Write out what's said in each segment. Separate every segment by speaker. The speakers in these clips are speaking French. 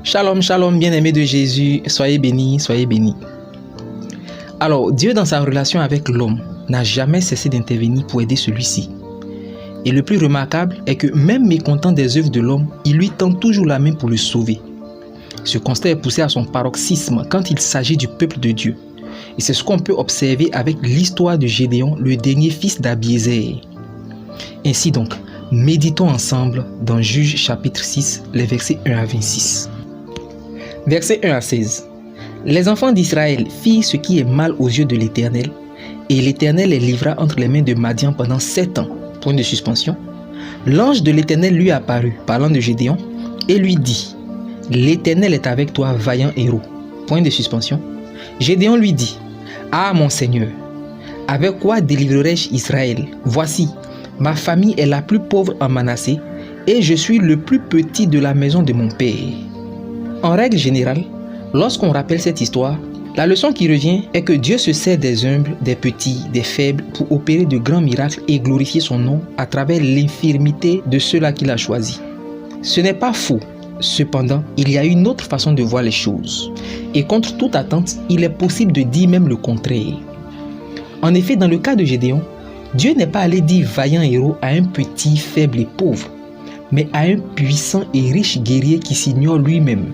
Speaker 1: Shalom, shalom, bien-aimés de Jésus, soyez bénis, soyez bénis. Alors, Dieu dans sa relation avec l'homme n'a jamais cessé d'intervenir pour aider celui-ci. Et le plus remarquable est que même mécontent des œuvres de l'homme, il lui tend toujours la main pour le sauver. Ce constat est poussé à son paroxysme quand il s'agit du peuple de Dieu. Et c'est ce qu'on peut observer avec l'histoire de Gédéon, le dernier fils d'Abiézer. Ainsi donc, méditons ensemble dans Juges chapitre 6, les versets 1 à 26. Versets 1 à 16. Les enfants d'Israël firent ce qui est mal aux yeux de l'Éternel, et l'Éternel les livra entre les mains de Madian pendant 7 ans. Point de suspension. L'ange de l'Éternel lui apparut, parlant de Gédéon, et lui dit: L'Éternel est avec toi, vaillant héros. Point de suspension. Gédéon lui dit: Ah mon Seigneur, avec quoi délivrerai-je Israël? Voici, ma famille est la plus pauvre en Manassé, et je suis le plus petit de la maison de mon père. En règle générale, lorsqu'on rappelle cette histoire, la leçon qui revient est que Dieu se sert des humbles, des petits, des faibles pour opérer de grands miracles et glorifier son nom à travers l'infirmité de ceux-là qu'il a choisis. Ce n'est pas faux. Cependant, il y a une autre façon de voir les choses. Et contre toute attente, il est possible de dire même le contraire. En effet, dans le cas de Gédéon, Dieu n'est pas allé dire vaillant héros à un petit, faible et pauvre, mais à un puissant et riche guerrier qui s'ignore lui-même.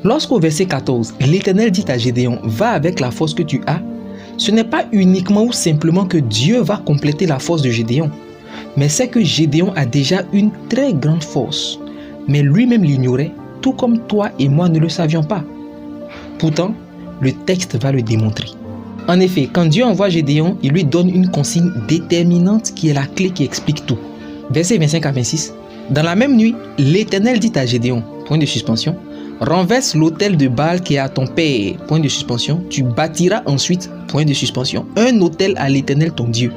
Speaker 1: Lorsqu'au verset 14, l'Éternel dit à Gédéon: Va avec la force que tu as, ce n'est pas uniquement ou simplement que Dieu va compléter la force de Gédéon, mais c'est que Gédéon a déjà une très grande force, mais lui-même l'ignorait, tout comme toi et moi ne le savions pas. Pourtant, le texte va le démontrer. En effet, quand Dieu envoie Gédéon, il lui donne une consigne déterminante qui est la clé qui explique tout. Versets 25 à 26. Dans la même nuit, l'Éternel dit à Gédéon, point de suspension, renverse l'autel de Baal qui est à ton père, point de suspension, tu bâtiras ensuite, point de suspension, un autel à l'Éternel ton Dieu.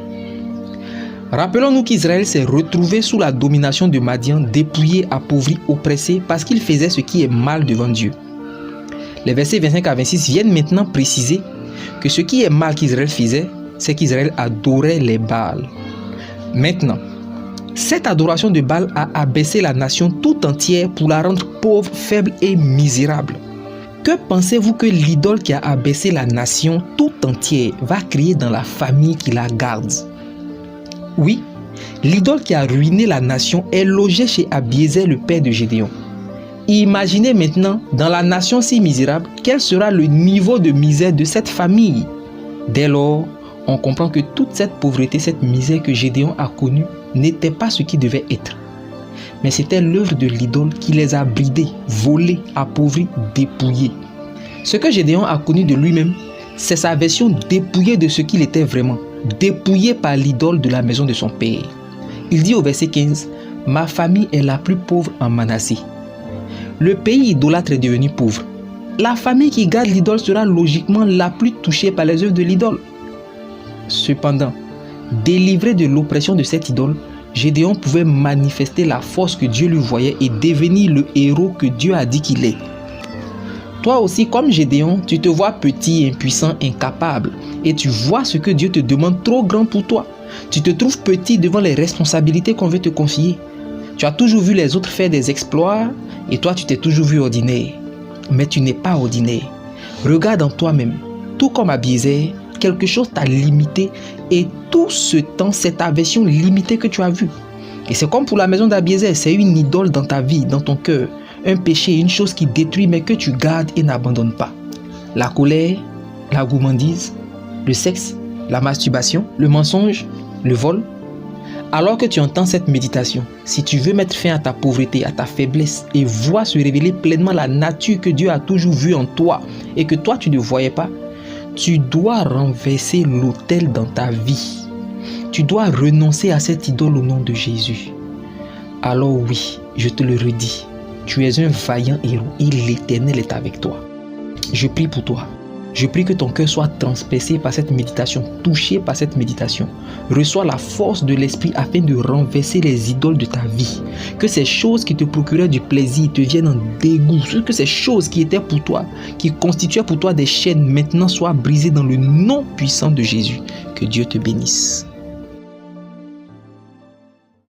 Speaker 1: Rappelons-nous qu'Israël s'est retrouvé sous la domination de Madian, dépouillé, appauvri, oppressé, parce qu'il faisait ce qui est mal devant Dieu. Les versets 25 à 26 viennent maintenant préciser que ce qui est mal qu'Israël faisait, c'est qu'Israël adorait les Baals. Maintenant, cette adoration de Baal a abaissé la nation tout entière pour la rendre pauvre, faible et misérable. Que pensez-vous que l'idole qui a abaissé la nation tout entière va créer dans la famille qui la garde? Oui, l'idole qui a ruiné la nation est logée chez Abiézer, le père de Gédéon. Imaginez maintenant, dans la nation si misérable, quel sera le niveau de misère de cette famille. Dès lors, on comprend que toute cette pauvreté, cette misère que Gédéon a connue n'était pas ce qui devait être. Mais c'était l'œuvre de l'idole qui les a bridés, volés, appauvris, dépouillés. Ce que Gédéon a connu de lui-même, c'est sa version dépouillée de ce qu'il était vraiment, dépouillé par l'idole de la maison de son père. Il dit au verset 15, « Ma famille est la plus pauvre en Manassé. » Le pays idolâtre est devenu pauvre. La famille qui garde l'idole sera logiquement la plus touchée par les œuvres de l'idole. Cependant, délivré de l'oppression de cette idole, Gédéon pouvait manifester la force que Dieu lui voyait et devenir le héros que Dieu a dit qu'il est. Toi aussi, comme Gédéon, tu te vois petit, impuissant, incapable et tu vois ce que Dieu te demande trop grand pour toi. Tu te trouves petit devant les responsabilités qu'on veut te confier. Tu as toujours vu les autres faire des exploits et toi tu t'es toujours vu ordinaire. Mais tu n'es pas ordinaire. Regarde en toi-même. Tout comme Abiézer, quelque chose t'a limité et tout ce temps, c'est ta version limitée que tu as vue. Et c'est comme pour la maison d'Abiézer, c'est une idole dans ta vie, dans ton cœur. Un péché, une chose qui détruit mais que tu gardes et n'abandonnes pas. La colère, la gourmandise, le sexe, la masturbation, le mensonge, le vol. Alors que tu entends cette méditation, si tu veux mettre fin à ta pauvreté, à ta faiblesse et voir se révéler pleinement la nature que Dieu a toujours vue en toi et que toi tu ne voyais pas, tu dois renverser l'autel dans ta vie. Tu dois renoncer à cette idole au nom de Jésus. Alors oui, je te le redis, tu es un vaillant héros et l'Éternel est avec toi. Je prie pour toi. Je prie que ton cœur soit transpercé par cette méditation, touché par cette méditation. Reçois la force de l'esprit afin de renverser les idoles de ta vie. Que ces choses qui te procuraient du plaisir te viennent en dégoût. Que ces choses qui étaient pour toi, qui constituaient pour toi des chaînes, maintenant soient brisées dans le nom puissant de Jésus. Que Dieu te bénisse.